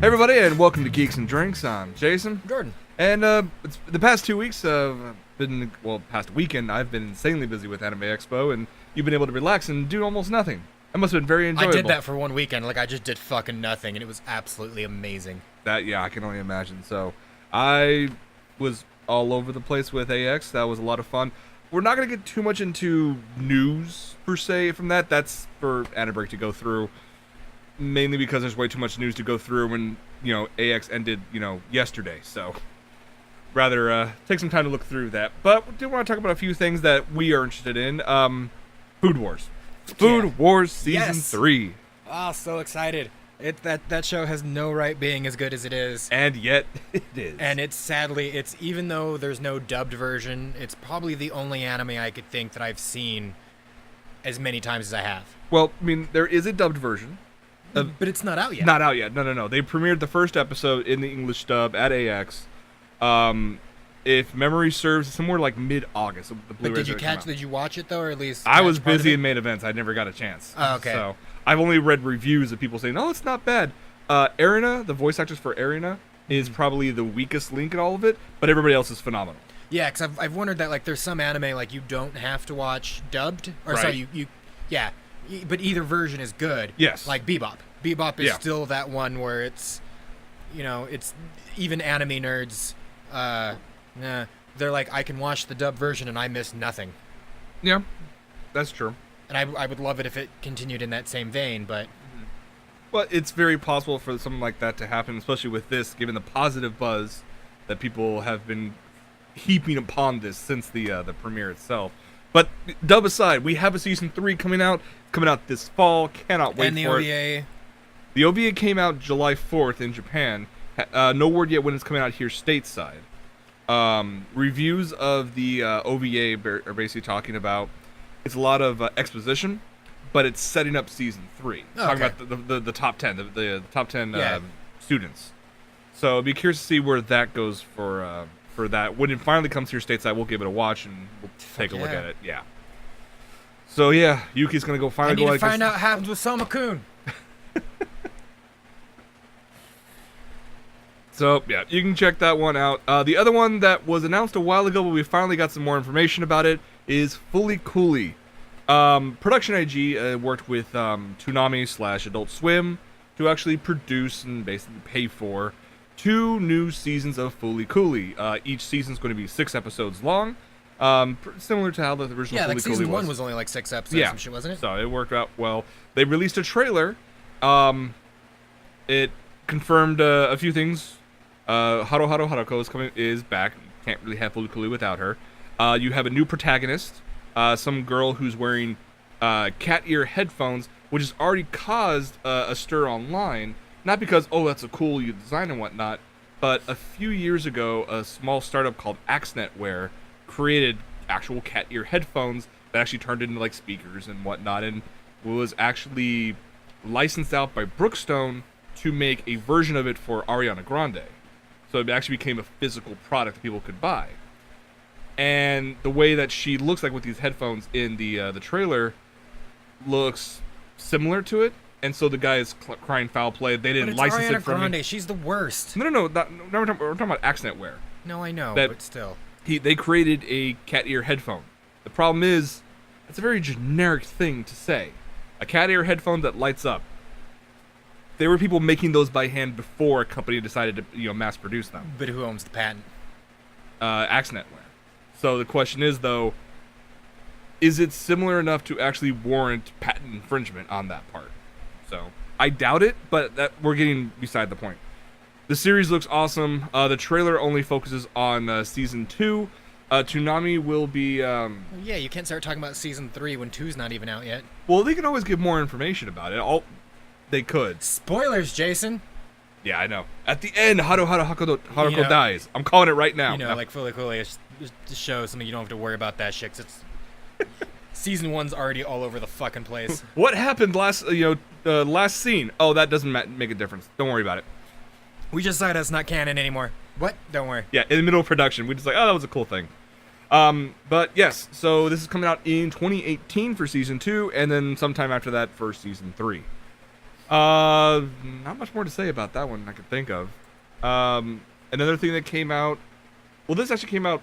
Hey everybody, and welcome to Geeks and Drinks. I'm Jason. Jordan. And it's the past 2 weeks, past weekend, I've been insanely busy with Anime Expo, and you've been able to relax and do almost nothing. That must have been very enjoyable. I did that for one weekend. Like, I just did fucking nothing, and it was absolutely amazing. Yeah, I can only imagine. So, I was all over the place with AX. That was a lot of fun. We're not going to get too much into news, per se, from that. That's for Anabreak to go through. Mainly because there's way too much news to go through when, AX ended, yesterday. So, rather take some time to look through that. But we do want to talk about a few things that we are interested in. Food Wars. Food Wars Season 3. Oh, so excited. That show has no right being as good as it is. And yet, it is. And it's even though there's no dubbed version, it's probably the only anime I could think that I've seen as many times as I have. Well, I mean, there is a dubbed version. But it's not out yet. Not out yet. No. They premiered the first episode in the English dub at AX. If memory serves, somewhere like mid-August. But did you watch it, though, or at least... I was busy in main events. I never got a chance. Oh, okay. So, I've only read reviews of people saying, oh, it's not bad. Erina, the voice actress for Erina, is probably the weakest link in all of it, but everybody else is phenomenal. Yeah, because I've wondered that, like, there's some anime, like, you don't have to watch dubbed. Or, right. sorry, yeah, but either version is good. Yes. Like Bebop. Bebop is still that one where it's, it's even anime nerds, they're like, I can watch the dub version and I miss nothing. Yeah, that's true. And I would love it if it continued in that same vein, but... Well, it's very possible for something like that to happen, especially with this, given the positive buzz that people have been heaping upon this since the premiere itself. But dub aside, we have a Season 3 coming out this fall. Cannot wait for it. And the OVA... The OVA came out July 4th in Japan. No word yet when it's coming out here stateside. Reviews of the OVA are basically talking about it's a lot of exposition, but it's setting up Season 3. Talking about the top 10, the top 10 students. So I'd be curious to see where that goes for that. When it finally comes here stateside, we'll give it a watch and we'll take a look at it. Yeah. So yeah, Yuki's gonna go finally I need to find out what happens with Soma-kun. So, yeah, you can check that one out. The other one that was announced a while ago, but we finally got some more information about it, is OtakuLife. Production IG worked with Toonami / Adult Swim to actually produce and basically pay for 2 new seasons of OtakuLife. Each season's going to be 6 episodes long, similar to how the original OtakuLife was. Yeah, like season 1 was only like 6 episodes and shit, wasn't it? So it worked out well. They released a trailer. It confirmed a few things. Haruko is back. You can't really have OtakuLife without her. You have a new protagonist, some girl who's wearing cat ear headphones, which has already caused a stir online. Not because, that's a cool design and whatnot, but a few years ago, a small startup called Axnetware created actual cat ear headphones that actually turned into like speakers and whatnot, and was actually licensed out by Brookstone to make a version of it for Ariana Grande. So it actually became a physical product that people could buy. And the way that she looks like with these headphones in the trailer looks similar to it. And so the guy is crying foul play. They didn't license Ariana it from Grande. me. She's the worst. No, we're talking about Axnetware. No, I know, but still. They created a cat ear headphone. The problem is, it's a very generic thing to say. A cat ear headphone that lights up. There were people making those by hand before a company decided to, mass produce them. But who owns the patent? Axnetware. So the question is, though, is it similar enough to actually warrant patent infringement on that part? So I doubt it, but we're getting beside the point. The series looks awesome. The trailer only focuses on Season 2. Toonami will be... yeah, you can't start talking about Season 3 when 2's not even out yet. Well, they can always give more information about it. They could. Spoilers, Jason. Yeah, I know. At the end, Haruko dies. I'm calling it right now. Like OtakuLife is to show something you don't have to worry about that shit. 'Cause it's Season 1's already all over the fucking place. What happened last scene? Oh, that doesn't make a difference. Don't worry about it. We just decided it's not canon anymore. What? Don't worry. Yeah, in the middle of production, we just like, that was a cool thing. But yes, so this is coming out in 2018 for Season 2, and then sometime after that for Season 3. Not much more to say about that one I could think of. Another thing that came out. Well, this actually came out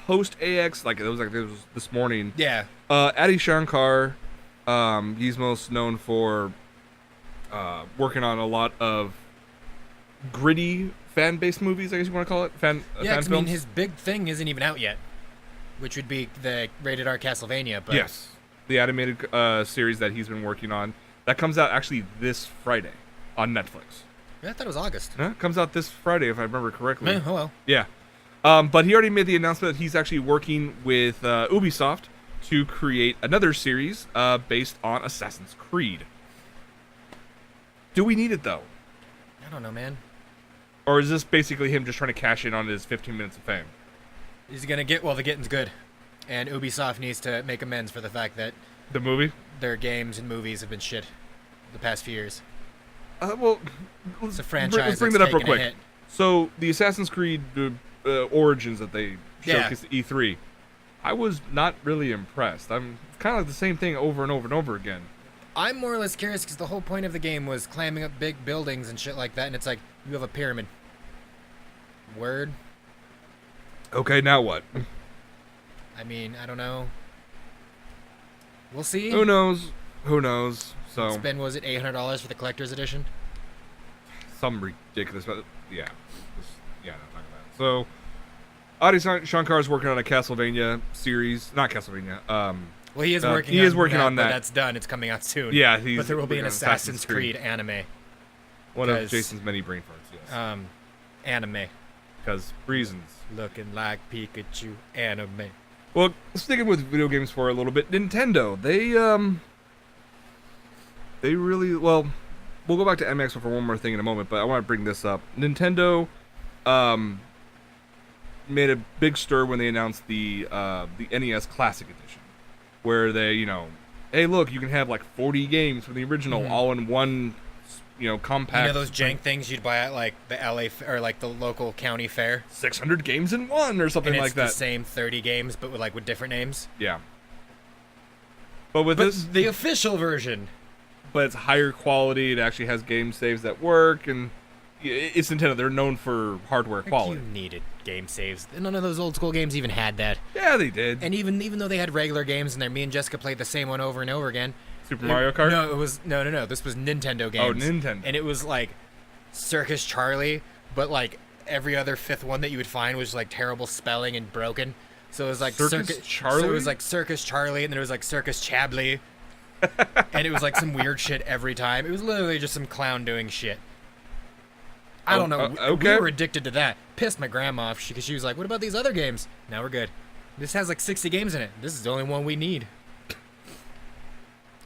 post AX. It was this morning. Yeah. Adi Shankar. He's most known for working on a lot of gritty fan-based movies, I guess you want to call it. Fan films. I mean, his big thing isn't even out yet, which would be the rated R Castlevania. But yes, the animated series that he's been working on. That comes out actually this Friday on Netflix. I thought it was August. Yeah, it comes out this Friday, if I remember correctly. Oh, well. Yeah. But he already made the announcement that he's actually working with Ubisoft to create another series based on Assassin's Creed. Do we need it, though? I don't know, man. Or is this basically him just trying to cash in on his 15 minutes of fame? He's going to get, well, the getting's good. And Ubisoft needs to make amends for the fact that The movie? their games and movies have been shit the past few years. Well, It's a franchise let's bring that's that up real taken a quick. hit. So, the Assassin's Creed Origins that they Yeah. showcased at E3, I was not really impressed. I'm kind of like the same thing over and over and over again. I'm more or less curious because the whole point of the game was climbing up big buildings and shit like that, and it's like, you have a pyramid. Word? Okay, now what? I mean, I don't know. We'll see. Who knows? Who knows? So, Spend, was it $800 for the collector's edition? some ridiculous. Yeah. Yeah, not talking about it. So, Adi Shankar is working on a Castlevania series. Not Castlevania. Well, he is working. He is working on but that. That's done. It's coming out soon. Yeah, but there will be working an on Assassin's Creed anime. One of 'cause, Jason's many brain farts, yes. Anime. Because reasons. Looking like Pikachu anime. Well, sticking with video games for a little bit, Nintendo, they really, well, we'll go back to MX for one more thing in a moment, but I want to bring this up. Nintendo, made a big stir when they announced the NES Classic Edition, where they, hey, look, you can have like 40 games from the original all in one, compact. You know those jank things you'd buy at like the LA or like the local county fair? 600 games in one or something And like it's that. the same 30 games, but with different names. Yeah. But with But this, the official version. but it's higher quality. It actually has game saves that work, and it's Nintendo. They're known for hardware quality. You needed game saves. None of those old school games even had that. Yeah, they did. And even though they had regular games and me and Jessica played the same one over and over again. Super Mario Kart? No, it was no. This was Nintendo games. Oh, Nintendo. And it was like Circus Charlie, but like every other fifth one that you would find was like terrible spelling and broken. So it was like Circus Charlie? So it was like Circus Charlie, and then it was like Circus Chably. And it was like some weird shit every time. It was literally just some clown doing shit. I don't know. Okay. We were addicted to that. Pissed my grandma off because she was like, "What about these other games?" Now we're good. This has like 60 games in it. This is the only one we need.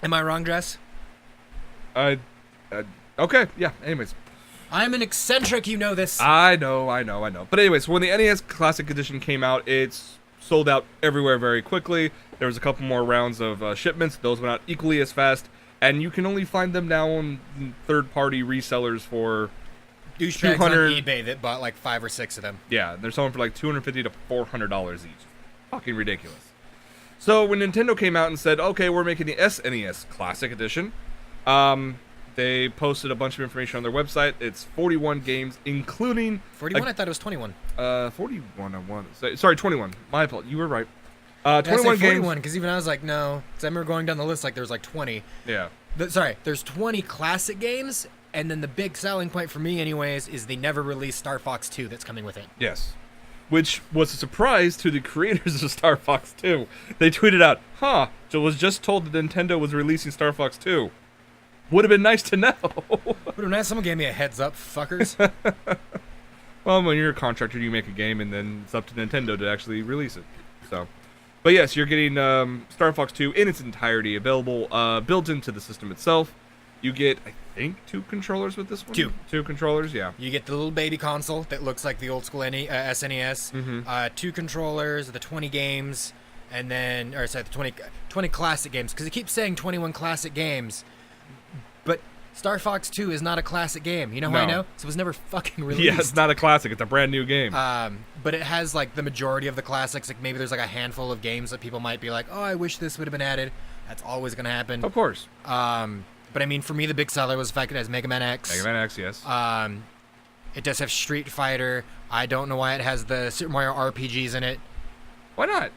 Am I wrong, Dress? Okay, yeah, anyways. I'm an eccentric, you know this. I know. But anyways, when the NES Classic Edition came out, it's sold out everywhere very quickly. There was a couple more rounds of shipments. Those went out equally as fast. And you can only find them now on third-party resellers for Douchebags on 200 eBay that bought like 5 or 6 of them. Yeah, they're selling for like $250 to $400 each. Fucking ridiculous. So when Nintendo came out and said, okay, we're making the SNES Classic Edition, they posted a bunch of information on their website. It's 41 games, including... 41? I thought it was 21. 41, I want to say. Sorry, 21. My fault. You were right. I 21 say 41 games. because even I was like, no. Because I remember going down the list like there was like 20. Yeah. There's 20 classic games, and then the big selling point for me anyways is they never released Star Fox 2 that's coming with it. Yes. Which was a surprise to the creators of Star Fox 2. They tweeted out, was just told that Nintendo was releasing Star Fox 2. Would have been nice to know. Would have been nice someone gave me a heads up, fuckers. Well, when you're a contractor, you make a game, and then it's up to Nintendo to actually release it. So, but yes, you're getting Star Fox 2 in its entirety available, built into the system itself. You get, I think, 2 controllers with this one. 2 controllers, yeah. You get the little baby console that looks like the old school SNES. 2 controllers, the 20 games, and then, or sorry, the 20 classic games. Because it keeps saying 21 classic games, but Star Fox 2 is not a classic game. You know how I know? So it was never fucking released. Yeah, it's not a classic. It's a brand new game. But it has like the majority of the classics. Like maybe there's like a handful of games that people might be like, oh, I wish this would have been added. That's always gonna happen. Of course. But I mean, for me, the big seller was the fact it has Mega Man X. Mega Man X, yes. It does have Street Fighter. I don't know why it has the Super Mario RPGs in it. Why not?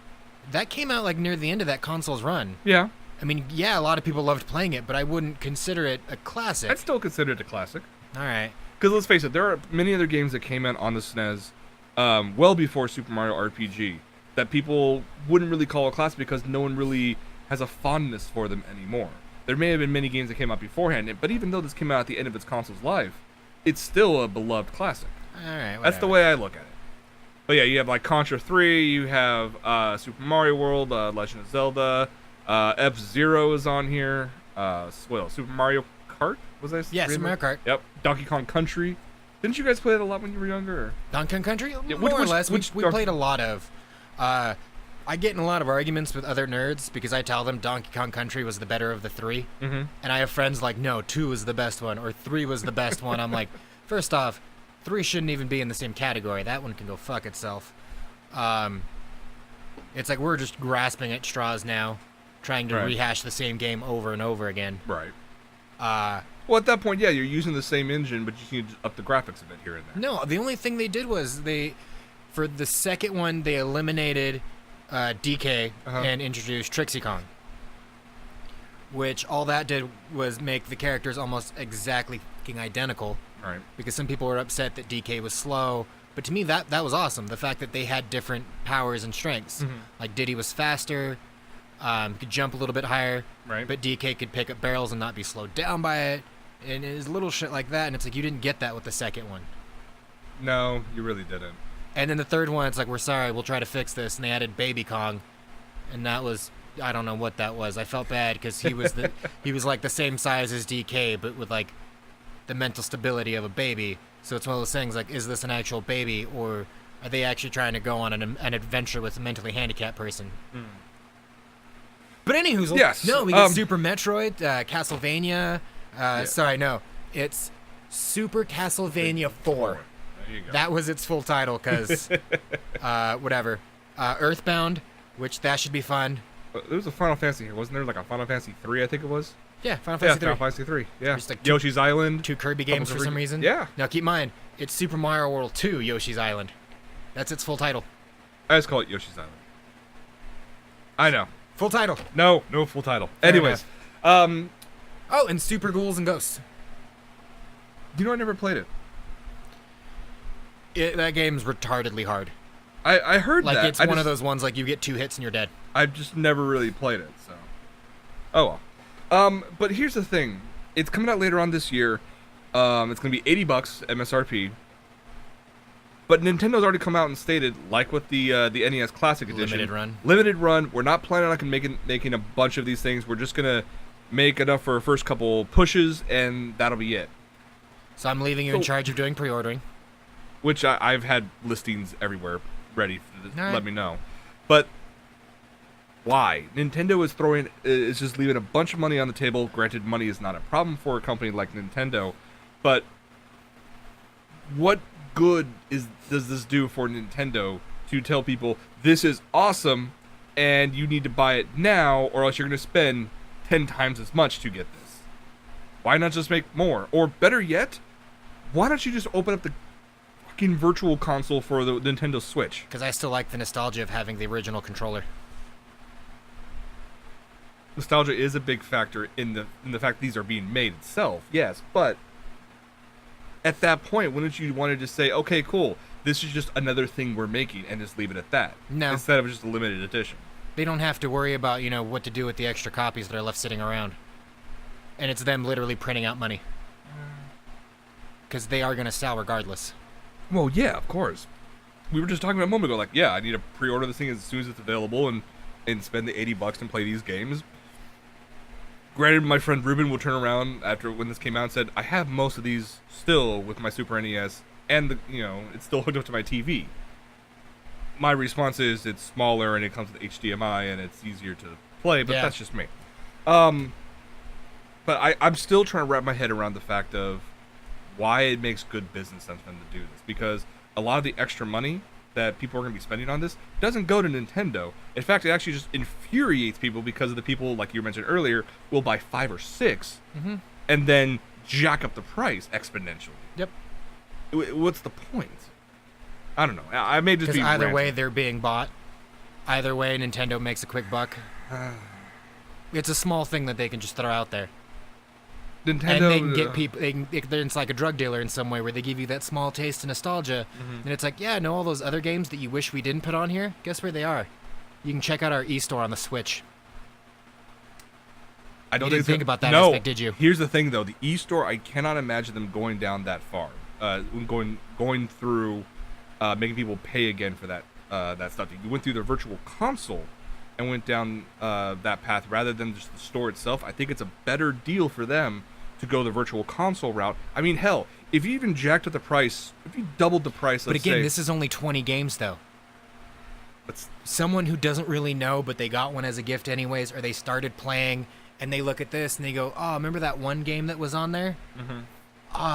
That came out like near the end of that console's run. Yeah. I mean, yeah, a lot of people loved playing it, but I wouldn't consider it a classic. I'd still consider it a classic. All right. Because let's face it, there are many other games that came out on the SNES well before Super Mario RPG that people wouldn't really call a classic because no one really has a fondness for them anymore. There may have been many games that came out beforehand, but even though this came out at the end of its console's life, it's still a beloved classic. All right. Whatever. That's the way I look at it. But yeah, you have like Contra 3, you have Super Mario World, Legend of Zelda, F-Zero is on here. Super Mario Kart? Was that? Yeah, Super Mario Kart. Yep. Donkey Kong Country. Didn't you guys play that a lot when you were younger? Or? Donkey Kong Country? Yeah, More or less. We played a lot of. I get in a lot of arguments with other nerds because I tell them Donkey Kong Country was the better of the three. Mm-hmm. And I have friends like, no, 2 was the best one, or 3 was the best one. I'm like, first off, 3 shouldn't even be in the same category. That one can go fuck itself. It's like we're just grasping at straws now, trying to rehash the same game over and over again. Right. Well, at that point, yeah, you're using the same engine, but you can up the graphics a bit here and there. No, the only thing they did was for the second one, they eliminated DK and introduced Trixie Kong. Which all that did was make the characters almost exactly fucking identical. Right. Because some people were upset that DK was slow. But to me, that was awesome. The fact that they had different powers and strengths. Mm-hmm. Like Diddy was faster, could jump a little bit higher. Right. But DK could pick up barrels and not be slowed down by it. And it was little shit like that. And it's like, you didn't get that with the second one. No, you really didn't. And then the third one, it's like, we're sorry, we'll try to fix this. And they added Baby Kong. And that was, I don't know what that was. I felt bad because he was he was like the same size as DK, but with like the mental stability of a baby. So it's one of those things like, is this an actual baby, or are they actually trying to go on an adventure with a mentally handicapped person? Mm. But anywho, yes. No, we get Super Metroid, Castlevania. Sorry, no, it's Super Castlevania 4. There you go. That was its full title, because whatever. Earthbound, which that should be fun. There was a Final Fantasy here, wasn't there? Like a Final Fantasy 3, I think it was. Yeah, Final Fantasy 3. Final Fantasy 3. Yeah. Like Yoshi's Island. 2 Kirby games for some reason. Yeah. Now keep in mind, it's Super Mario World 2 Yoshi's Island. That's its full title. I just call it Yoshi's Island. I know. Full title. No full title. Anyways. Oh, and Super Ghouls and Ghosts. You know, I never played it. That game's retardedly hard. I heard like that. It's one of those ones like you get 2 hits and you're dead. I've just never really played it, so. Oh well. But here's the thing. It's coming out later on this year. It's gonna be $80 MSRP. But Nintendo's already come out and stated, like with the NES Classic Edition, limited run. We're not planning on making a bunch of these things. We're just gonna make enough for our first couple pushes, and that'll be it. So I'm leaving you in charge of doing pre-ordering. Which I've had listings everywhere ready. Right. Let me know. But why? Nintendo is just leaving a bunch of money on the table. Granted, money is not a problem for a company like Nintendo, but what good does this do for Nintendo to tell people this is awesome and you need to buy it now, or else you're going to spend 10 times as much to get this? Why not just make more? Or better yet, why don't you just open up the fucking virtual console for the Nintendo Switch? Because I still like the nostalgia of having the original controller. Nostalgia is a big factor in the fact these are being made itself, yes, but at that point, wouldn't you want to just say, okay, cool, this is just another thing we're making, and just leave it at that? No. Instead of just a limited edition. They don't have to worry about, what to do with the extra copies that are left sitting around. And it's them literally printing out money. Because they are going to sell regardless. Well, yeah, of course. We were just talking about a moment ago, like, yeah, I need to pre-order this thing as soon as it's available and spend the $80 and play these games. Granted, my friend Ruben will turn around after when this came out and said, I have most of these still with my Super NES, and it's still hooked up to my TV. My response is it's smaller and it comes with HDMI and it's easier to play, but that's just me. But I'm still trying to wrap my head around the fact of why it makes good business sense for them to do this, because a lot of the extra money that people are going to be spending on this doesn't go to Nintendo. In fact, it actually just infuriates people because of the people, like you mentioned earlier, will buy 5 or 6 and then jack up the price exponentially. Yep. What's the point? I don't know. I may just be because either ranting. way they're being bought. Either way, Nintendo makes a quick buck. It's a small thing that they can just throw out there. Nintendo, And they can get people. It's like a drug dealer in some way, where they give you that small taste of nostalgia, and it's like, yeah, know all those other games that you wish we didn't put on here? Guess where they are? You can check out our e-store on the Switch. I don't You didn't think about that no. aspect, did you? Here's the thing, though: the e-store, I cannot imagine them going down that far, going through, making people pay again for that stuff. You went through the virtual console and went down that path rather than just the store itself. I think it's a better deal for them to go the virtual console route. I mean, hell, if you even jacked up the price, if you doubled the price, But again, this is only 20 games, though. Someone who doesn't really know, but they got one as a gift anyways, or they started playing, and they look at this and they go, oh, remember that one game that was on there?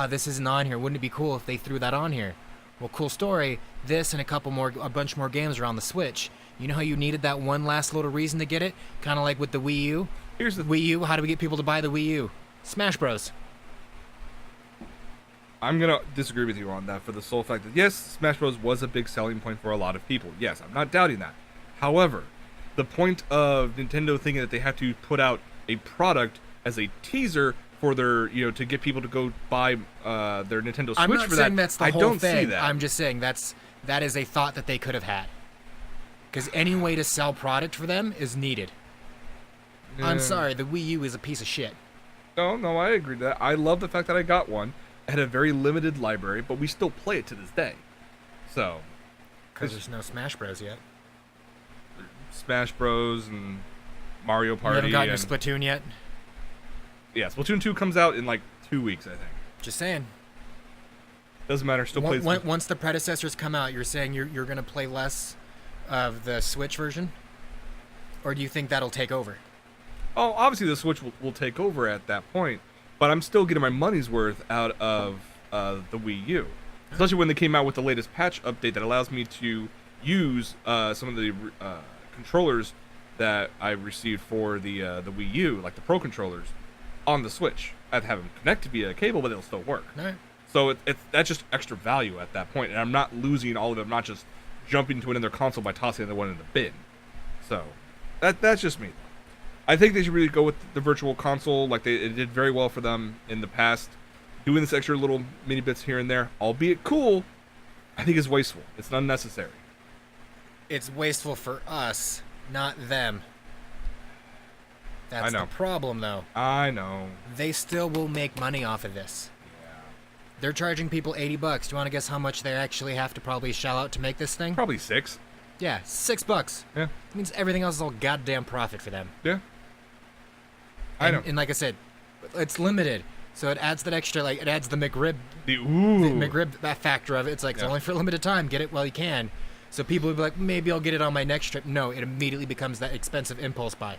This isn't on here. Wouldn't it be cool if they threw that on here? Well, cool story. This and a bunch more games are on the Switch. You know how you needed that one last little reason to get it? Kind of like with the Wii U. Here's the Wii U. How do we get people to buy the Wii U? Smash Bros. I'm gonna disagree with you on that for the sole fact that yes, Smash Bros was a big selling point for a lot of people. Yes, I'm not doubting that. However, the point of Nintendo thinking that they have to put out a product as a teaser for their, to get people to go buy their Nintendo Switch I'm not for saying that. that's the I whole don't thing. see that. I'm just saying that is a thought that they could have had. Because any way to sell product for them is needed. I'm sorry, the Wii U is a piece of shit. No, I agree with that. I love the fact that I got one. It had a very limited library, but we still play it to this day. So, Because there's no Smash Bros yet. Smash Bros and Mario Party. You haven't gotten your and, Splatoon yet? yeah, Splatoon 2 comes out in like 2 weeks, I think. Just saying. Doesn't matter. Still plays. Once the predecessors come out, you're saying you're going to play less of the Switch version? Or do you think that'll take over? Oh, obviously the Switch will take over at that point, but I'm still getting my money's worth out of the Wii U. Especially when they came out with the latest patch update that allows me to use some of the controllers that I received for the Wii U, like the Pro controllers, on the Switch. I'd have them connected via cable, but it'll still work. All right. So that's just extra value at that point, and I'm not losing all of it. I'm not just jumping to another console by tossing the one in the bin. So that's just me. I think they should really go with the virtual console, like it did very well for them in the past. Doing this extra little mini bits here and there, albeit cool, I think is wasteful. It's unnecessary. It's wasteful for us, not them. That's I know. the problem, though. I know. They still will make money off of this. Yeah. They're charging people $80. Do you want to guess how much they actually have to probably shell out to make this thing? Probably 6. Yeah, $6. Yeah. It means everything else is all goddamn profit for them. Yeah. I know. And like I said, it's limited. So it adds that extra, like, it adds the McRib The McRib, that factor of it. It's like, it's only for a limited time. Get it while you can. So people will be like, maybe I'll get it on my next trip. No, it immediately becomes that expensive impulse buy.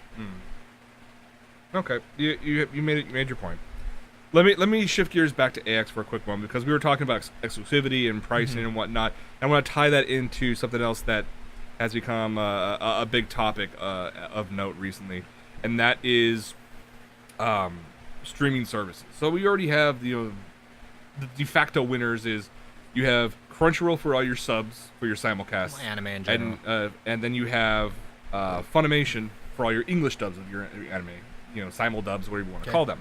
Okay, you made your point. Let me shift gears back to AX for a quick moment, because we were talking about exclusivity and pricing and whatnot. I want to tie that into something else that has become a big topic of note recently, and that is streaming services. So we already have the de facto winners is you have Crunchyroll for all your subs for your simulcasts, Well, anime in general. and then you have Funimation for all your English dubs of your anime, simul dubs, whatever you want to call them.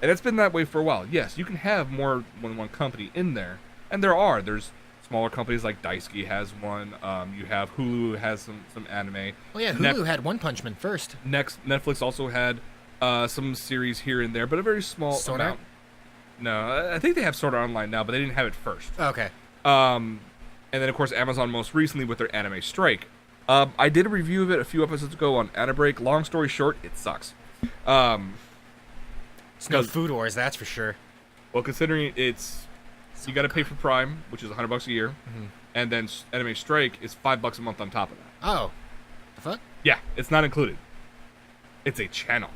And it's been that way for a while. Yes, you can have more than one company in there, and there's smaller companies like Daisuke has one. You have Hulu has some anime. Well, yeah, Hulu had One Punch Man first. Netflix also had some series here and there, but a very small Sword amount. No, I think they have Sword Art Online now, but they didn't have it first. Okay. And then, of course, Amazon most recently with their anime strike. I did a review of it a few episodes ago on Anabreak. Long story short, it sucks. It's no Food Wars, that's for sure. Well, considering you got to pay for Prime, which is $100 a year, and then Anime Strike is $5 a month on top of that. Oh. The fuck? Yeah, it's not included. It's a channel.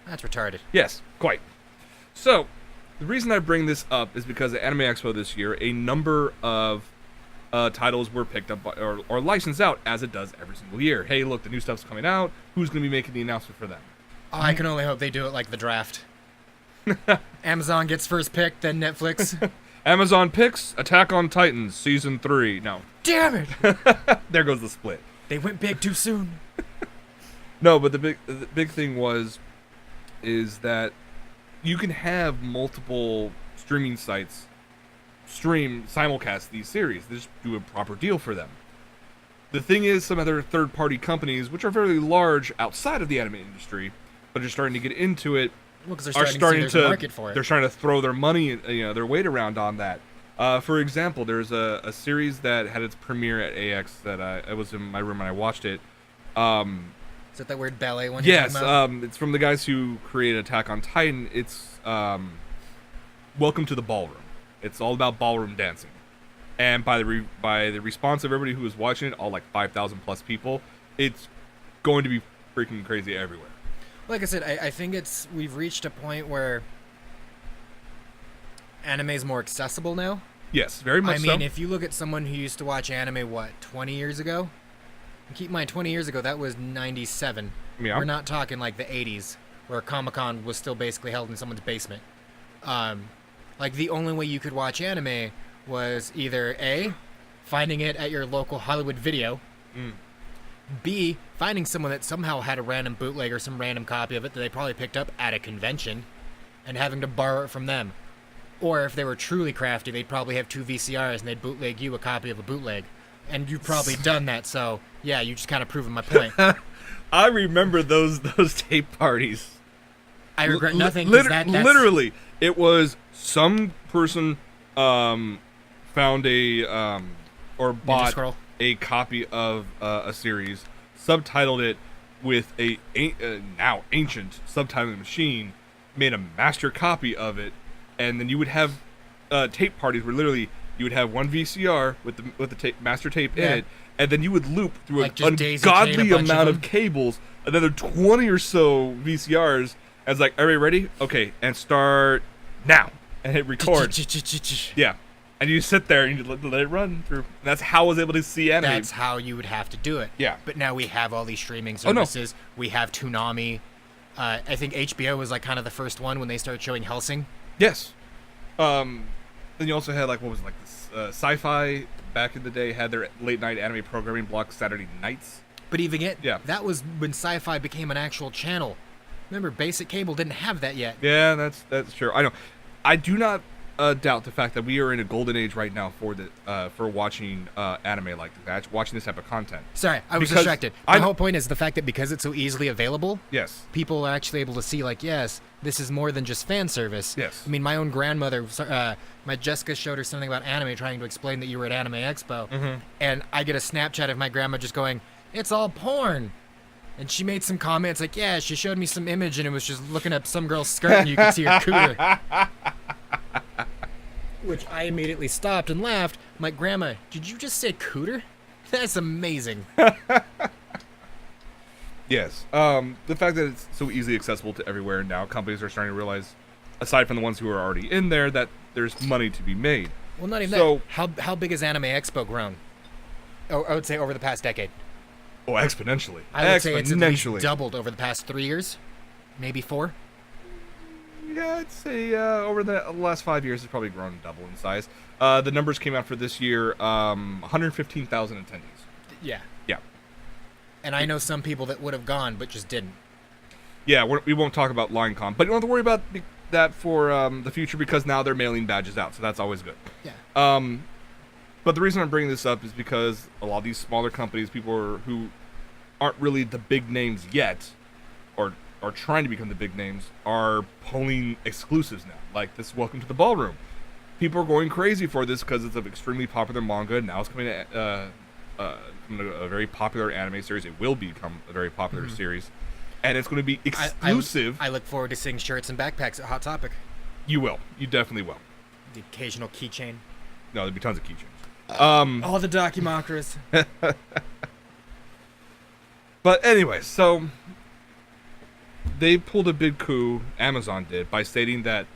That's retarded. Yes, quite. So, the reason I bring this up is because at Anime Expo this year, a number of titles were picked up by, or licensed out as it does every single year. Hey, look, the new stuff's coming out. Who's going to be making the announcement for them? Oh, I can only hope they do it like the draft. Amazon gets first pick, then Netflix. Amazon picks Attack on Titans season 3. No, Damn it! there goes the split. They went big too soon. No, but the big thing is that you can have multiple streaming sites simulcast these series. They just do a proper deal for them. The thing is, some other third-party companies, which are fairly large outside of the anime industry, but are starting to get into it, Well, because are starting to see there's a market for it. they're starting to throw their money, their weight around on that. For example, there's a series that had its premiere at AX that I was in my room and I watched it. Is that weird ballet one? Yes, it's from the guys who created Attack on Titan. It's Welcome to the Ballroom. It's all about ballroom dancing, and by the response of everybody who was watching it, all like 5,000 plus people, it's going to be freaking crazy everywhere. Like I said, I think we've reached a point where anime is more accessible now. Yes, very much so. I mean, if you look at someone who used to watch anime, 20 years ago? And keep in mind, 20 years ago, that was 97. Yeah. We're not talking like the 80s, where Comic-Con was still basically held in someone's basement. Like, the only way you could watch anime was either A, finding it at your local Hollywood Video, B, finding someone that somehow had a random bootleg or some random copy of it that they probably picked up at a convention, and having to borrow it from them. Or if they were truly crafty, they'd probably have 2 VCRs and they'd bootleg you a copy of a bootleg. And you've probably done that, so yeah, you just kind of proving my point. I remember those tape parties. I regret nothing. 'Cause that's... Literally, it was some person found or bought Scroll. a copy of a series, subtitled it with a now ancient subtitling machine, made a master copy of it, and then you would have tape parties where literally you would have one VCR with the master tape in it, and then you would loop through like an Daisy ungodly Chain, a bunch amount of of cables, another 20 or so VCRs, and it's like, are we ready? Okay, and start now. And hit record. Yeah. And you sit there and you let it run through. And that's how I was able to see anime. That's how you would have to do it. Yeah. But now we have all these streaming Oh, no. services. We have Toonami. I think HBO was like kind of the first one when they started showing Hellsing. Yes. Then you also had like, what was it, like this, Sci-Fi back in the day had their late night anime programming block Saturday nights. But even yet, Yeah. that was when Sci-Fi became an actual channel. Remember, basic cable didn't have that yet. Yeah, that's true. I know. I do not doubt the fact that we are in a golden age right now for watching anime like this, watching this type of content. Sorry, I was Because distracted. My whole point is the fact that because it's so easily available, Yes. people are actually able to see, like, yes, this is more than just fan service. Yes. I mean, my own grandmother, my Jessica showed her something about anime, trying to explain that you were at Anime Expo, and I get a Snapchat of my grandma just going, "It's all porn." And she made some comments like, yeah, she showed me some image and it was just looking at some girl's skirt and you could see her cooter. Which I immediately stopped and laughed. I'm like, Grandma, did you just say cooter? That's amazing. Yes. The fact that it's so easily accessible to everywhere now, companies are starting to realize, aside from the ones who are already in there, that there's money to be made. Well, not even So- that. How big has Anime Expo grown? Oh, I would say over the past decade. Oh, exponentially. I would say it's at least doubled over the past 3 years. Maybe 4. Yeah, I'd say over the last 5 years, it's probably grown double in size. The numbers came out for this year, 115,000 attendees. Yeah. Yeah. And I know some people that would have gone, but just didn't. Yeah, we won't talk about LineCon, but you don't have to worry about that for the future because now they're mailing badges out, so that's always good. Yeah. But the reason I'm bringing this up is because a lot of these smaller companies, who aren't really the big names yet, or are trying to become the big names, are pulling exclusives now. Like this Welcome to the Ballroom. People are going crazy for this because it's an extremely popular manga, and now it's coming to a very popular anime series. It will become a very popular series. And it's going to be exclusive. I look forward to seeing shirts and backpacks at Hot Topic. You will. You definitely will. The occasional keychain. No, there'll be tons of keychains. All the documakras. But anyway, so they pulled a big coup, Amazon did, by stating that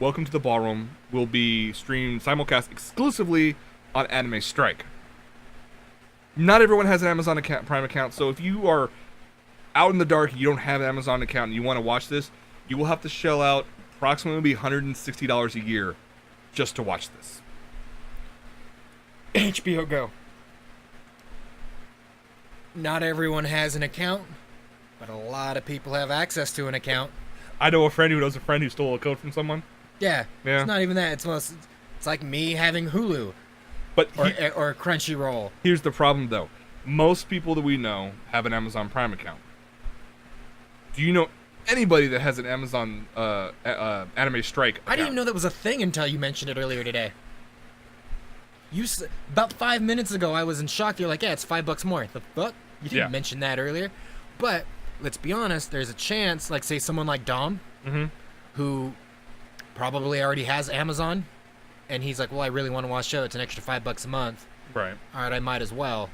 Welcome to the Ballroom will be streamed simulcast exclusively on Anime Strike. Not everyone has an Amazon Prime account, so if you are out in the dark and you don't have an Amazon account and you want to watch this, you will have to shell out approximately $160 a year just to watch this. HBO Go. Not everyone has an account, but a lot of people have access to an account. I know a friend who knows a friend who stole a code from someone. Yeah. Yeah. It's not even that. It's like me having Hulu But or Crunchyroll. here's the problem, though. Most people that we know have an Amazon Prime account. Do you know anybody that has an Amazon Anime Strike account? I didn't even know that was a thing until you mentioned it earlier today. About 5 minutes ago, I was in shock. You're like, yeah, it's $5 more. The fuck? You didn't mention that earlier. But let's be honest. There's a chance, like say someone like Dom, who probably already has Amazon, and he's like, well, I really want to watch a show. It's an extra $5 a month. Right. All right, I might as well.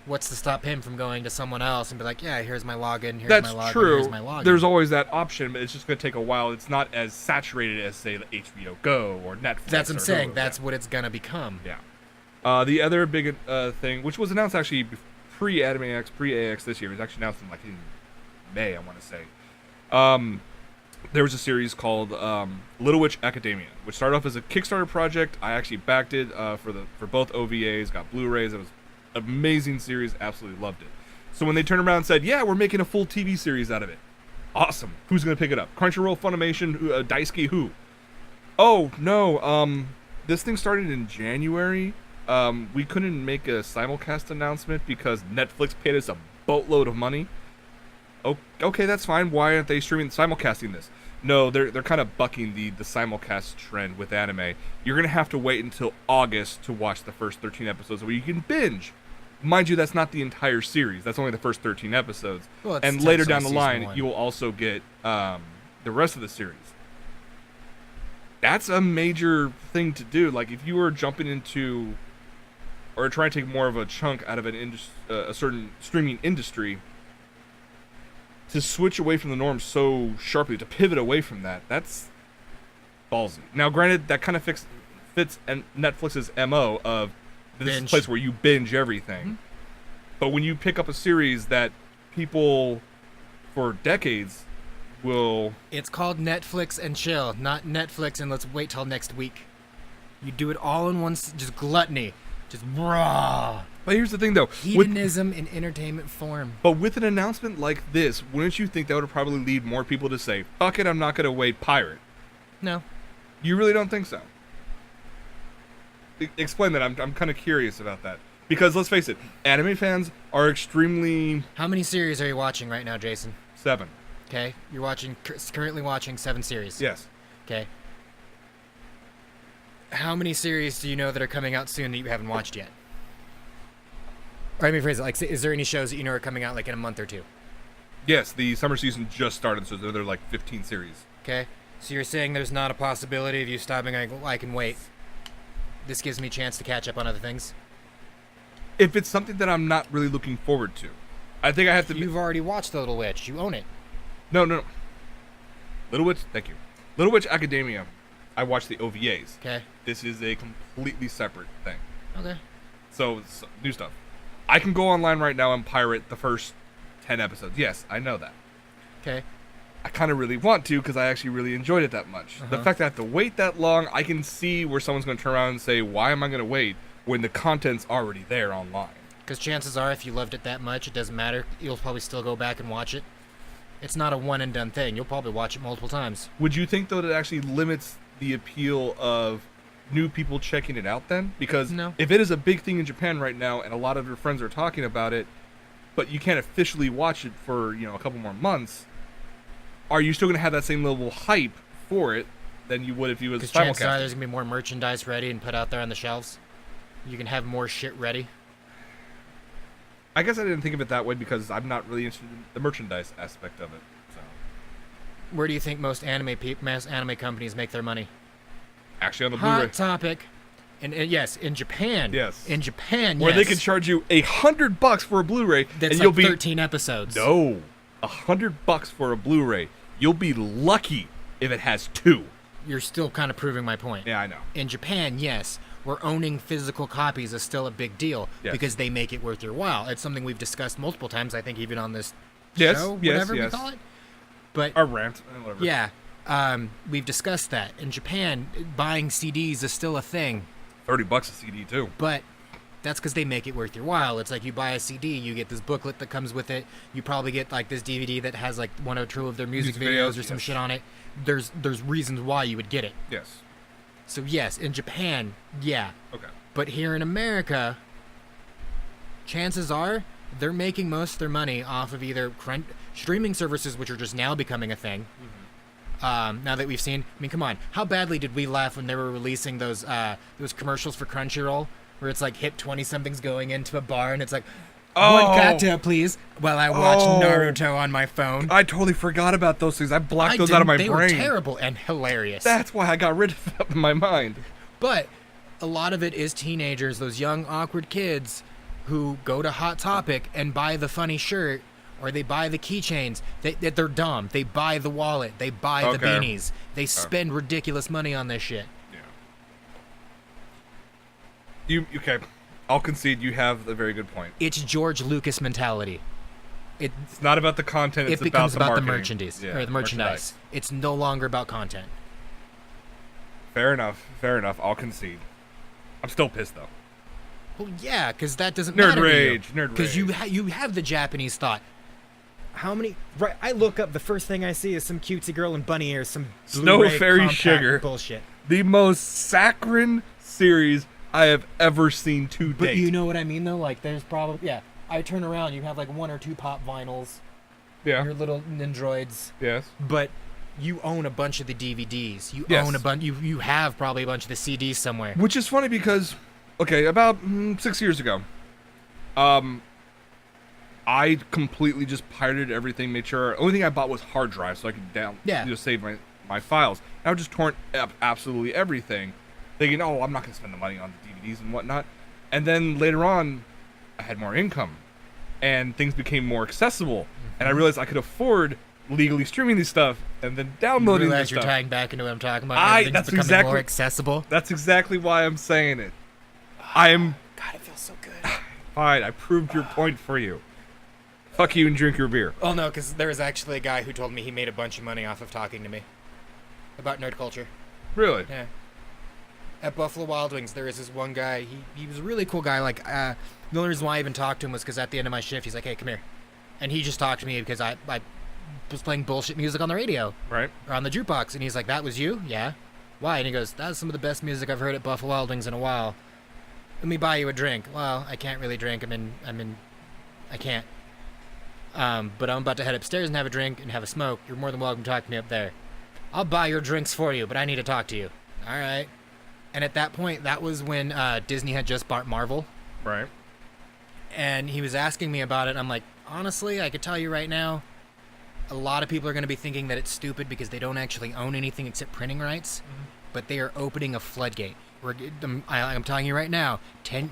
What's to stop him from going to someone else and be like, yeah, here's my login, here's That's my login, true. here's my login. There's always that option, but it's just going to take a while. It's not as saturated as, say, the HBO Go or Netflix. That's what I'm or saying. Hulu. That's what it's going to become. Yeah. The other big thing, which was announced actually pre-Anime X, pre-AX this year, it was actually announced in May, I want to say. There was a series called Little Witch Academia, which started off as a Kickstarter project. I actually backed it for both OVAs, got Blu-rays. It was an amazing series, absolutely loved it. So when they turned around and said, yeah, we're making a full TV series out of it. Awesome. Who's going to pick it up? Crunchyroll, Funimation, Daisuke, who? Oh, no, this thing started in January. We couldn't make a simulcast announcement because Netflix paid us a boatload of money. Okay, that's fine. Why aren't they simulcasting this? No, they're kind of bucking the simulcast trend with anime. You're going to have to wait until August to watch the first 13 episodes where you can binge. Mind you, that's not the entire series. That's only the first 13 episodes. Well, and later down the line, you will also get the rest of the series. That's a major thing to do. Like, if you were jumping into or trying to take more of a chunk out of a certain streaming industry, to switch away from the norm so sharply, to pivot away from that's ballsy. Now, granted, that kind of fits Netflix's MO of this is a place where you binge everything. But when you pick up a series that people for decades will... It's called Netflix and chill, not Netflix and let's wait till next week. You do it all in one, just gluttony. Just raw. But here's the thing, though. Hedonism in entertainment form. But with an announcement like this, wouldn't you think that would probably lead more people to say, fuck it, I'm not going to wait, pirate? No. You really don't think so? Explain that. I'm kind of curious about that. Because, let's face it, anime fans are extremely... How many series are you watching right now, Jason? 7. Okay. You're currently watching 7 series. Yes. Okay. How many series do you know that are coming out soon that you haven't watched yet? Or let me phrase it, like, is there any shows that you know are coming out like in a month or two? Yes, the summer season just started, so there are like 15 series. Okay. So you're saying there's not a possibility of you stopping, I can wait. This gives me a chance to catch up on other things? If it's something that I'm not really looking forward to. I think I have to... You've already watched The Little Witch. You own it. No. Little Witch, thank you. Little Witch Academia, I watched the OVAs. Okay. This is a completely separate thing. Okay. So, it's new stuff. I can go online right now and pirate the first 10 episodes. Yes, I know that. Okay. I kind of really want to because I actually really enjoyed it that much. The fact that I have to wait that long, I can see where someone's going to turn around and say, why am I going to wait when the content's already there online? Because chances are, if you loved it that much, it doesn't matter. You'll probably still go back and watch it. It's not a one-and-done thing. You'll probably watch it multiple times. Would you think, though, that it actually limits the appeal of new people checking it out then? Because if it is a big thing in Japan right now and a lot of your friends are talking about it, but you can't officially watch it for, a couple more months, are you still going to have that same level of hype for it than you would if you was simulcast? Because chances are there's going to be more merchandise ready and put out there on the shelves. You can have more shit ready. I guess I didn't think of it that way because I'm not really interested in the merchandise aspect of it. So. Where do you think most anime companies make their money? Actually, on the Blu-ray. Hot topic. And yes, in Japan. Yes. In Japan, Where yes. they can charge you $100 for a Blu-ray, That's and like you'll be 13 episodes. No, $100 for a Blu-ray. You'll be lucky if it has 2. You're still kind of proving my point. Yeah, I know. In Japan, yes. where owning physical copies is still a big deal because they make it worth your while. It's something we've discussed multiple times, I think, even on this show, whatever we call it. But our rant, whatever. Yeah, we've discussed that. In Japan, buying CDs is still a thing. $30 a CD too. But that's because they make it worth your while. It's like you buy a CD, you get this booklet that comes with it. You probably get like this DVD that has like one or two of their music videos or some shit on it. There's reasons why you would get it. Yes. So yes, in Japan, yeah. Okay. But here in America, chances are they're making most of their money off of either streaming services, which are just now becoming a thing. Now that we've seen, I mean, come on, how badly did we laugh when they were releasing those commercials for Crunchyroll, where it's like hip 20-somethings going into a bar and it's like, one cocktail, please, while I watch Naruto on my phone. I totally forgot about those things. I blocked those out of my brain. They were terrible and hilarious. That's why I got rid of them in my mind. But a lot of it is teenagers, those young, awkward kids who go to Hot Topic and buy the funny shirt, or they buy the keychains. They're dumb. They buy the wallet. They buy the beanies. They spend ridiculous money on this shit. Yeah. Okay. I'll concede you have a very good point. It's George Lucas mentality. It's not about the content. It's becomes about the merchandise. or the merchandise. It's no longer about content. Fair enough. Fair enough. I'll concede. I'm still pissed though. Well, yeah, because that doesn't matter rage. to you. Because you have the Japanese thought. How many? Right. I look up. The first thing I see is some cutesy girl in bunny ears. Some Snow Fairy Sugar bullshit. The most saccharine series I have ever seen to date. But you know what I mean, though? Like, there's probably... Yeah, I turn around, you have, like, 1 or 2 pop vinyls. Yeah. Your little Nindroids. Yes. But you own a bunch of the DVDs. You Yes. own a bunch... You have probably a bunch of the CDs somewhere. Which is funny because, okay, about 6 years ago, I completely just pirated everything, made sure... Only thing I bought was hard drives so I could save my files. I would just torrent up absolutely everything, thinking, oh, I'm not going to spend the money on the DVDs and whatnot. And then later on, I had more income, and things became more accessible, and I realized I could afford legally streaming these stuff and then downloading this stuff. You're tying back into what I'm talking about. That's becoming more accessible. That's exactly why I'm saying it. I am... God, it feels so good. Fine, I proved your point for you. Fuck you and drink your beer. Oh, no, because there was actually a guy who told me he made a bunch of money off of talking to me about nerd culture. Really? Yeah. At Buffalo Wild Wings, there is this one guy. He was a really cool guy. Like, the only reason why I even talked to him was because at the end of my shift, he's like, "Hey, come here," and he just talked to me because I was playing bullshit music on the radio, right, or on the jukebox, and he's like, "That was you?" "Yeah." "Why?" And he goes, "That's some of the best music I've heard at Buffalo Wild Wings in a while. Let me buy you a drink." "Well, I can't really drink. I can't. But I'm about to head upstairs and have a drink and have a smoke. You're more than welcome to talk to me up there. I'll buy your drinks for you, but I need to talk to you." "All right." And at that point, that was when Disney had just bought Marvel. Right. And he was asking me about it. I'm like, honestly, I could tell you right now, a lot of people are going to be thinking that it's stupid because they don't actually own anything except printing rights. Mm-hmm. But they are opening a floodgate. I'm telling you right now,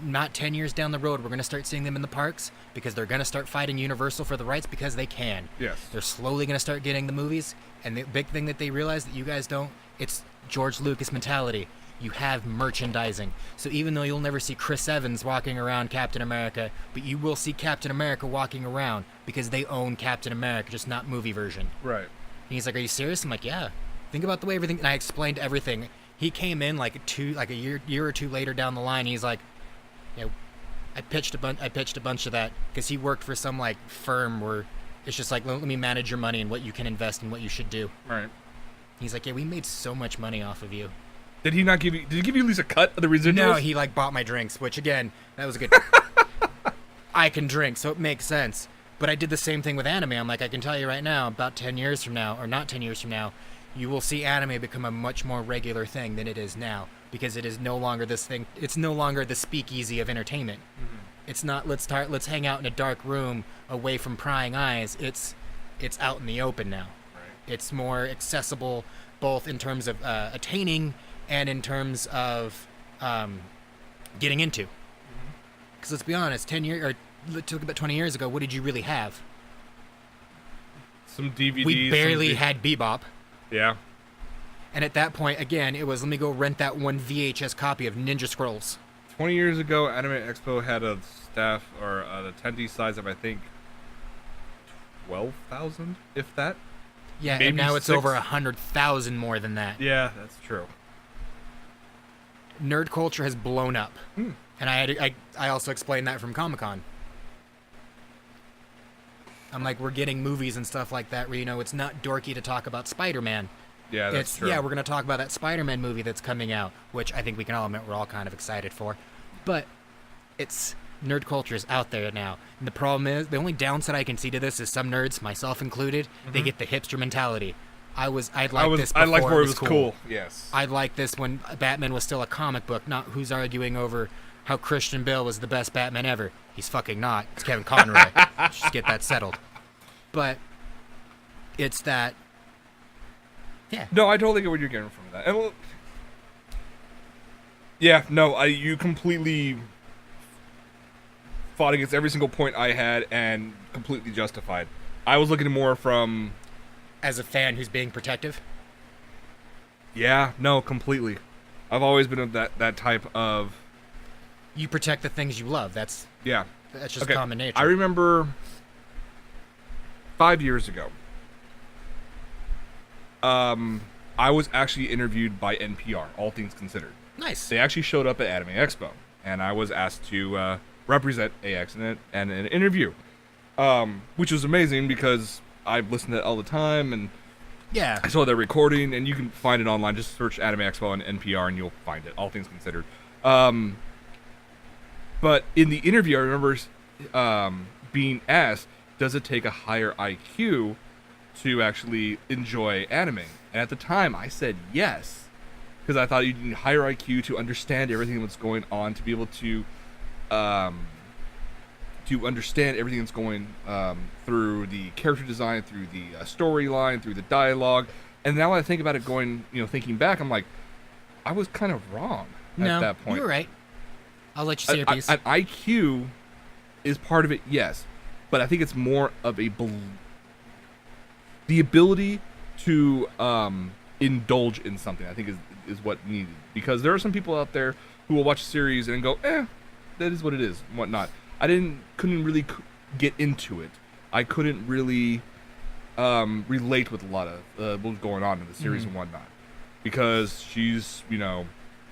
not 10 years down the road, we're going to start seeing them in the parks because they're going to start fighting Universal for the rights because they can. Yes. They're slowly going to start getting the movies. And the big thing that they realize that you guys don't, it's George Lucas mentality. You have merchandising. So even though you'll never see Chris Evans walking around Captain America, but you will see Captain America walking around because they own Captain America, just not movie version. Right. And he's like, "Are you serious?" I'm like, "Yeah. Think about the way everything..." And I explained everything. He came in like a year or two later down the line. He's like, "You know, I pitched a bunch of that because he worked for some like firm where it's just like, let me manage your money and what you can invest and what you should do." Right. He's like, "Yeah, we made so much money off of you." Did he not give you? Did he give you at least a cut of the residuals? No, he like bought my drinks, which again, that was a good. I can drink, so it makes sense. But I did the same thing with anime. I'm like, I can tell you right now, about 10 years from now, or not 10 years from now, you will see anime become a much more regular thing than it is now, because it is no longer this thing. It's no longer the speakeasy of entertainment. Mm-hmm. It's not let's hang out in a dark room away from prying eyes. It's out in the open now. Right. It's more accessible, both in terms of attaining and in terms of getting into. Because let's be honest, 10 years or it took about 20 years ago, what did you really have? Some DVDs. We barely had Bebop. Yeah. And at that point, again, it was let me go rent that one VHS copy of Ninja Scrolls. 20 years ago, Anime Expo had a staff or an attendee size of, I think, 12,000, if that. Yeah, Maybe and now it's 6. over 100,000 more than that. Yeah, that's true. Nerd culture has blown up. And I also explained that from Comic-Con. I'm like, we're getting movies and stuff like that where, it's not dorky to talk about Spider-Man. Yeah, that's true. Yeah, we're going to talk about that Spider-Man movie that's coming out, which I think we can all admit we're all kind of excited for. But nerd culture is out there now. And the problem is, the only downside I can see to this is some nerds, myself included, they get the hipster mentality. I'd like this before I liked where it was cool. Yes. I'd like this when Batman was still a comic book, not who's arguing over how Christian Bale was the best Batman ever. He's fucking not. It's Kevin Conroy. Just get that settled. But it's that. Yeah. No, I totally get what you're getting from that. And well, yeah, no, you completely fought against every single point I had and completely justified. I was looking more from... As a fan who's being protective? Yeah, no, completely. I've always been of that type of... You protect the things you love. That's just common nature. I remember 5 years ago, I was actually interviewed by NPR, All Things Considered. Nice. They actually showed up at Anime Expo, and I was asked to represent AX in an interview, which was amazing because I've listened to it all the time, and yeah, I saw their recording, and you can find it online. Just search Anime Expo on NPR, and you'll find it, All Things Considered. But in the interview, I remember being asked, does it take a higher IQ to actually enjoy anime? And at the time, I said yes, because I thought you need higher IQ to understand everything that's going on, to be able to understand everything that's going through the character design, through the storyline, through the dialogue. And now I think about it, thinking back, I'm like, I was kind of wrong at that point. You were right. I'll let you say your piece. An IQ is part of it, yes, but I think it's more of the ability to indulge in something. I think is what needed, because there are some people out there who will watch a series and go, that is what it is, and whatnot. I couldn't really get into it. I couldn't really relate with a lot of what's going on in the series and whatnot, because she's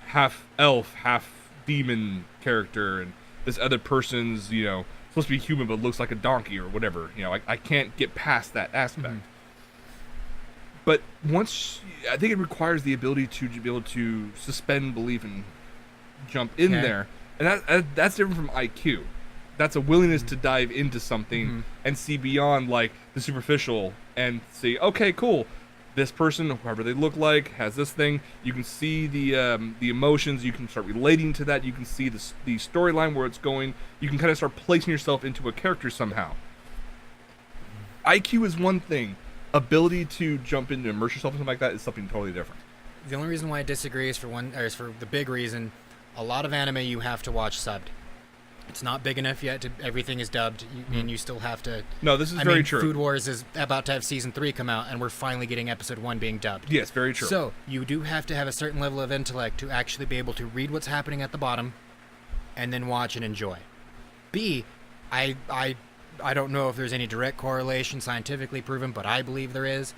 half elf, half demon character, and this other person's supposed to be human but looks like a donkey or whatever. I can't get past that aspect. But I think it requires the ability to be able to suspend belief and jump in there, and that's different from IQ. That's a willingness to dive into something and see beyond like the superficial and see, okay, cool, this person, whoever they look like, has this thing. You can see the emotions. You can start relating to that. You can see the storyline, where it's going. You can kind of start placing yourself into a character somehow. IQ is one thing. Ability to jump into immerse yourself in something like that is something totally different. The only reason why I disagree is for the big reason. A lot of anime you have to watch subbed. It's not big enough yet. Everything is dubbed, and you still have to... No, this is very true. Food Wars is about to have Season 3 come out, and we're finally getting Episode 1 being dubbed. Yes, very true. So, you do have to have a certain level of intellect to actually be able to read what's happening at the bottom, and then watch and enjoy. B, I don't know if there's any direct correlation scientifically proven, but I believe there is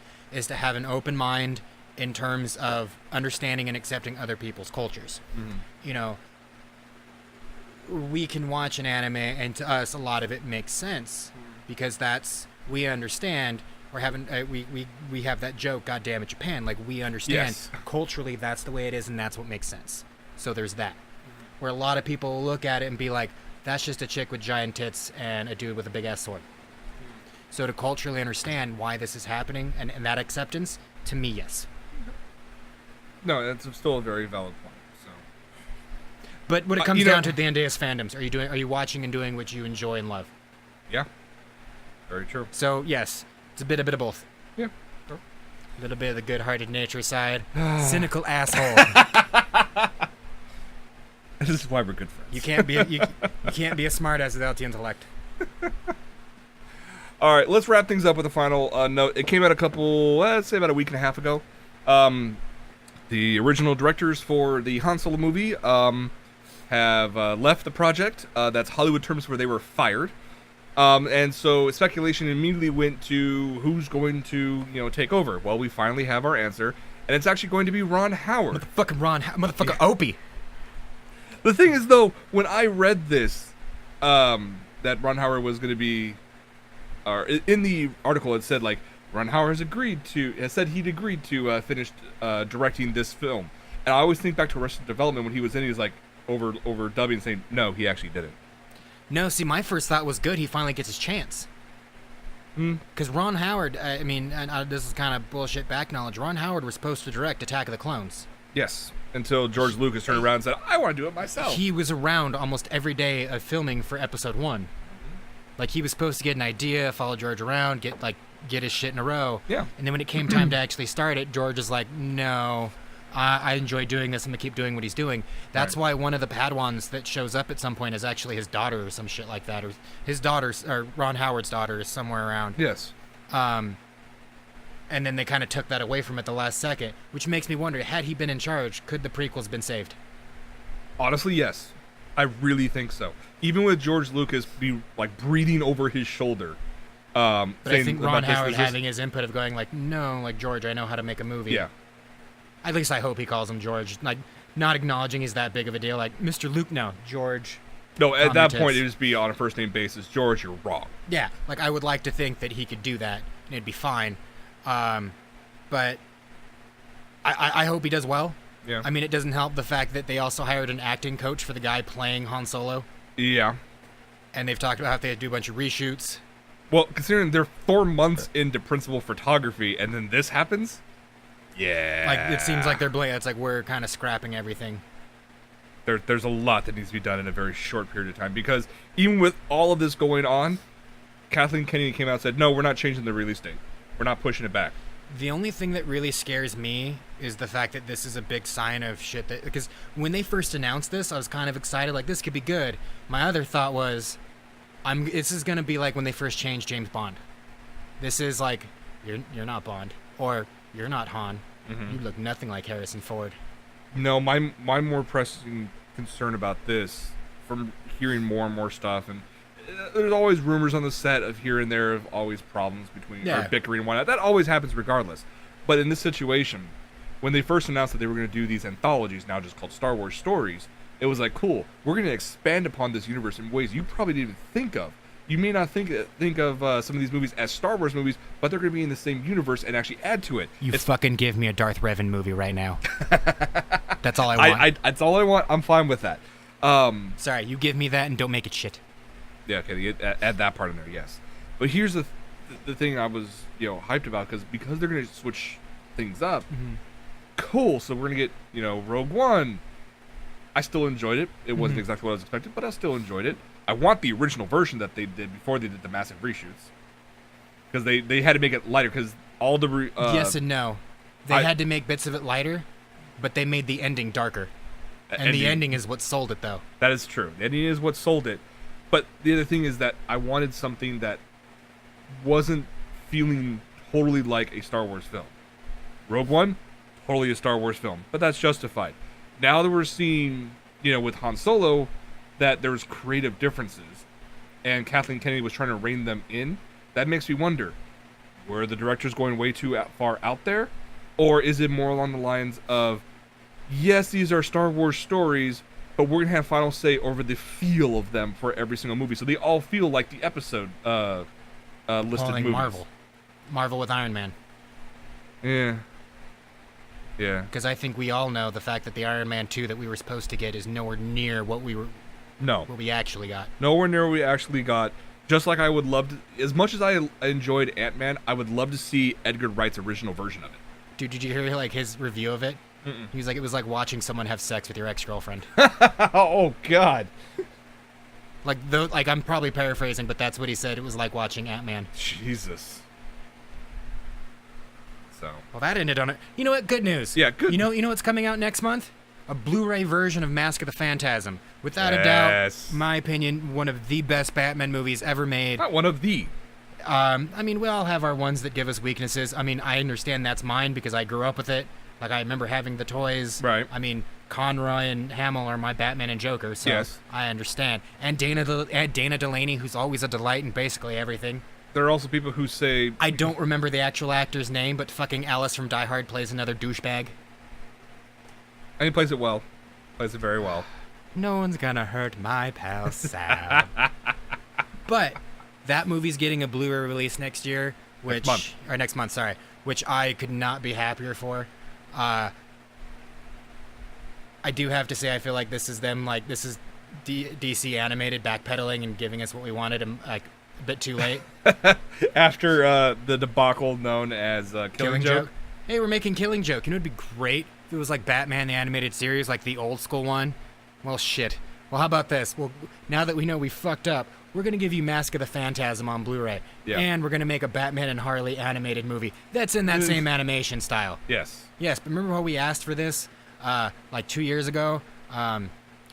to have an open mind in terms of understanding and accepting other people's cultures. We can watch an anime, and to us, a lot of it makes sense because we understand. We're having we have that joke, "God damn it, Japan!" Like, we understand culturally that's the way it is, and that's what makes sense. So there's that. Where a lot of people look at it and be like, "That's just a chick with giant tits and a dude with a big ass sword." So to culturally understand why this is happening and that acceptance, to me, yes. No, that's still a very valid point. But when it comes down to Dandeus fandoms, are you watching and doing what you enjoy and love? Yeah, very true. So yes, it's a bit of both. Yeah, sure. A little bit of the good-hearted nature side, cynical asshole. This is why we're good friends. You can't be you can't be a smartass without the intellect. All right, let's wrap things up with a final note. It came out let's say about a week and a half ago. The original directors for the Han Solo movie have left the project. That's Hollywood terms where they were fired. And so speculation immediately went to who's going to, take over. Well, we finally have our answer, and it's actually going to be Ron Howard. Motherfucker Opie. The thing is, though, when I read this, that Ron Howard was going to be, or in the article it said, like, Ron Howard has said he'd agreed to finish directing this film. And I always think back to Arrested Development when he was in, he was like over dubbing saying, no, he actually didn't. No, see, my first thought was good. He finally gets his chance. Because Ron Howard, this is kind of bullshit back knowledge. Ron Howard was supposed to direct Attack of the Clones. Yes, until George Lucas turned around and said, I want to do it myself. He was around almost every day of filming for Episode 1. Like, he was supposed to get an idea, follow George around, get his shit in a row. Yeah. And then when it came time to actually start it, George is like, no, I enjoy doing this. I'm going to keep doing what he's doing. That's why one of the Padawans that shows up at some point is actually his daughter or some shit like that. Or his daughter, or Ron Howard's daughter, is somewhere around. Yes. And then they kind of took that away from it the last second, which makes me wonder, had he been in charge, could the prequels been saved? Honestly, yes. I really think so. Even with George Lucas be like breathing over his shoulder. But I think Ron Howard having his input of going like, no, like, George, I know how to make a movie. Yeah. At least I hope he calls him George. Like, not acknowledging he's that big of a deal. Like, Mr. Luke, no, George. No, at that point, it would just be on a first-name basis. George, you're wrong. Yeah, like, I would like to think that he could do that, and it'd be fine. But I hope he does well. Yeah. I mean, it doesn't help the fact that they also hired an acting coach for the guy playing Han Solo. Yeah. And they've talked about how they had to do a bunch of reshoots. Well, considering they're 4 months into principal photography, and then this happens... Yeah. Like, it seems like it's like we're kind of scrapping everything. There's a lot that needs to be done in a very short period of time, because even with all of this going on, Kathleen Kennedy came out and said, no, we're not changing the release date. We're not pushing it back. The only thing that really scares me is the fact that this is a big sign of shit that... Because when they first announced this, I was kind of excited, like, this could be good. My other thought was, this is going to be like when they first changed James Bond. This is like, you're not Bond. Or, you're not Han. Mm-hmm. You look nothing like Harrison Ford. No, my more pressing concern about this, from hearing more and more stuff, and there's always rumors on the set of here and there of always problems between or bickering and whatnot. That always happens regardless. But in this situation, when they first announced that they were going to do these anthologies, now just called Star Wars Stories, it was like, cool, we're going to expand upon this universe in ways you probably didn't even think of. You may not think of some of these movies as Star Wars movies, but they're going to be in the same universe and actually add to it. Fucking give me a Darth Revan movie right now. That's all I want. That's all I want. I'm fine with that. Sorry, you give me that and don't make it shit. Yeah, okay, add that part in there, yes. But here's the thing I was hyped about, because they're going to switch things up. Mm-hmm. Cool. So we're going to get Rogue One. I still enjoyed it. It wasn't exactly what I was expecting, but I still enjoyed it. I want the original version that they did before they did the massive reshoots, because they had to make it lighter, because all the yes and no. They had to make bits of it lighter, but they made the ending darker. And the ending is what sold it, though. That is true. The ending is what sold it. But the other thing is that I wanted something that wasn't feeling totally like a Star Wars film. Rogue One, totally a Star Wars film, but that's justified. Now that we're seeing, with Han Solo, that there's creative differences, and Kathleen Kennedy was trying to rein them in, that makes me wonder, were the directors going way too far out there? Or is it more along the lines of, yes, these are Star Wars stories, but we're going to have final say over the feel of them for every single movie, so they all feel like the episode listed like movies. Marvel with Iron Man. Yeah. Because I think we all know the fact that the Iron Man 2 that we were supposed to get is nowhere near what we actually got. Nowhere near what we actually got. Just like I would love to, as much as I enjoyed Ant-Man, I would love to see Edgar Wright's original version of it. Dude, did you hear like his review of it? Mm-mm. He was like, it was like watching someone have sex with your ex-girlfriend. Oh God. Like I'm probably paraphrasing, but that's what he said. It was like watching Ant-Man. Jesus. So. Well, that ended on it. You know what? Good news. Yeah, good. You know what's coming out next month? A Blu-ray version of Mask of the Phantasm. Without a doubt, my opinion, one of the best Batman movies ever made. Not one of the. I mean, we all have our ones that give us weaknesses. I mean, I understand that's mine because I grew up with it. Like, I remember having the toys. Right. I mean, Conroy and Hamill are my Batman and Joker, so Yes. I understand. And Dana Delaney, who's always a delight in basically everything. There are also people who say... I don't remember the actual actor's name, but fucking Alice from Die Hard plays another douchebag. And he plays it well. Plays it very well. No one's gonna hurt my pal Sam. But that movie's getting a Blu-ray release next year, which next month, sorry, which I could not be happier for. I do have to say, I feel like this is DC animated backpedaling and giving us what we wanted, like a bit too late. After the debacle known as Killing Joke. Hey, we're making Killing Joke. You know, it'd be great if it was like Batman the Animated Series, like the old school one. Well, shit. Well, how about this? Well, now that we know we fucked up, we're going to give you Mask of the Phantasm on Blu-ray. Yeah. And we're going to make a Batman and Harley animated movie that's in that same animation style. Yes. Yes, but remember how we asked for this like 2 years ago? I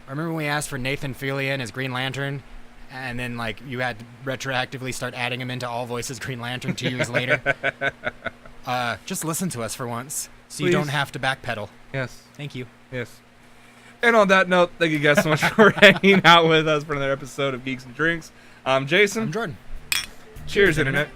remember when we asked for Nathan Fillion as Green Lantern, and then like you had to retroactively start adding him into All Voices Green Lantern 2 years later? Just listen to us for once, so you don't have to backpedal. Yes. Thank you. Yes. And on that note, thank you guys so much for hanging out with us for another episode of Geeks and Drinks. I'm Jason. I'm Jordan. Cheers, Internet.